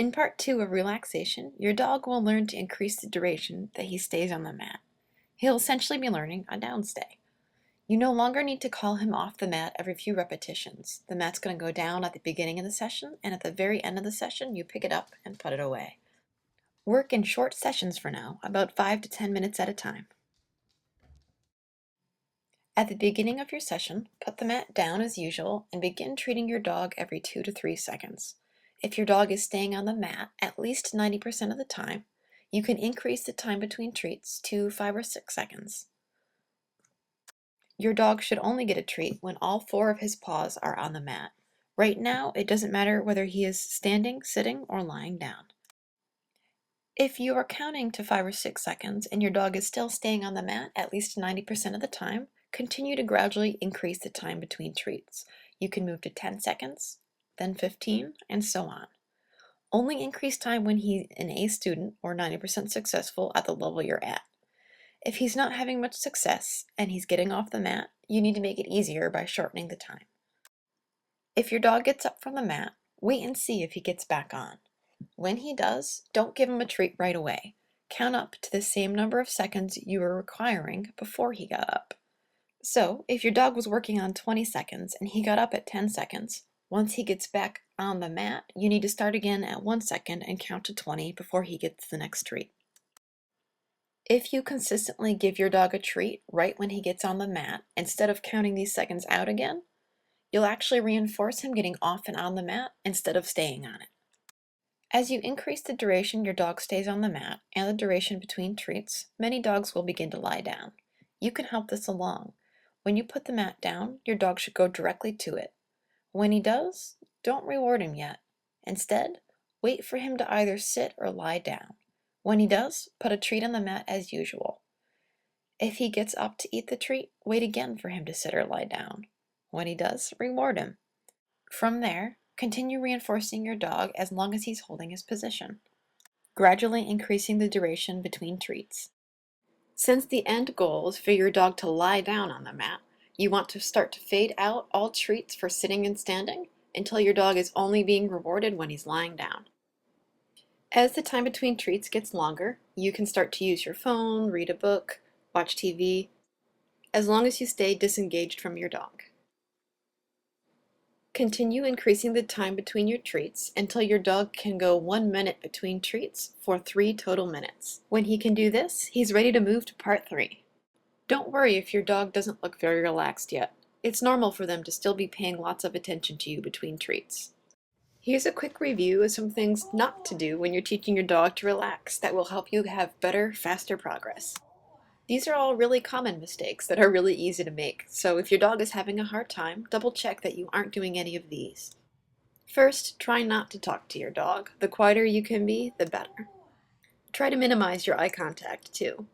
In part 2 of relaxation, your dog will learn to increase the duration that he stays on the mat. He'll essentially be learning a downstay. You no longer need to call him off the mat every few repetitions. The mat's going to go down at the beginning of the session, and at the very end of the session, you pick it up and put it away. Work in short sessions for now, about 5 to 10 minutes at a time. At the beginning of your session, put the mat down as usual and begin treating your dog every 2 to 3 seconds. If your dog is staying on the mat at least 90% of the time, you can increase the time between treats to 5 or 6 seconds. Your dog should only get a treat when all 4 of his paws are on the mat. Right now, it doesn't matter whether he is standing, sitting, or lying down. If you are counting to 5 or 6 seconds and your dog is still staying on the mat at least 90% of the time, continue to gradually increase the time between treats. You can move to 10 seconds, then 15, and so on. Only increase time when he's an A student or 90% successful at the level you're at. If he's not having much success and he's getting off the mat, you need to make it easier by shortening the time. If your dog gets up from the mat, wait and see if he gets back on. When he does, don't give him a treat right away. Count up to the same number of seconds you were requiring before he got up. So, if your dog was working on 20 seconds and he got up at 10 seconds, once he gets back on the mat, you need to start again at 1 second and count to 20 before he gets the next treat. If you consistently give your dog a treat right when he gets on the mat, instead of counting these seconds out again, you'll actually reinforce him getting off and on the mat instead of staying on it. As you increase the duration your dog stays on the mat and the duration between treats, many dogs will begin to lie down. You can help this along. When you put the mat down, your dog should go directly to it. When he does, don't reward him yet. Instead, wait for him to either sit or lie down. When he does, put a treat on the mat as usual. If he gets up to eat the treat, wait again for him to sit or lie down. When he does, reward him. From there, continue reinforcing your dog as long as he's holding his position, gradually increasing the duration between treats. Since the end goal is for your dog to lie down on the mat, you want to start to fade out all treats for sitting and standing until your dog is only being rewarded when he's lying down. As the time between treats gets longer, you can start to use your phone, read a book, watch TV, as long as you stay disengaged from your dog. Continue increasing the time between your treats until your dog can go 1 minute between treats for 3 total minutes. When he can do this, he's ready to move to part 3. Don't worry if your dog doesn't look very relaxed yet. It's normal for them to still be paying lots of attention to you between treats. Here's a quick review of some things not to do when you're teaching your dog to relax that will help you have better, faster progress. These are all really common mistakes that are really easy to make, so if your dog is having a hard time, double check that you aren't doing any of these. First, try not to talk to your dog. The quieter you can be, the better. Try to minimize your eye contact, too.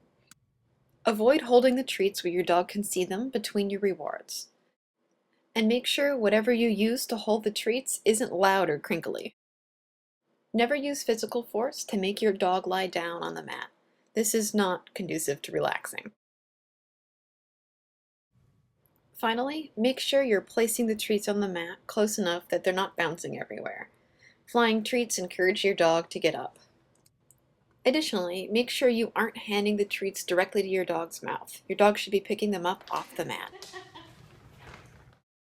Avoid holding the treats where your dog can see them between your rewards. And make sure whatever you use to hold the treats isn't loud or crinkly. Never use physical force to make your dog lie down on the mat. This is not conducive to relaxing. Finally, make sure you're placing the treats on the mat close enough that they're not bouncing everywhere. Flying treats encourage your dog to get up. Additionally, make sure you aren't handing the treats directly to your dog's mouth. Your dog should be picking them up off the mat.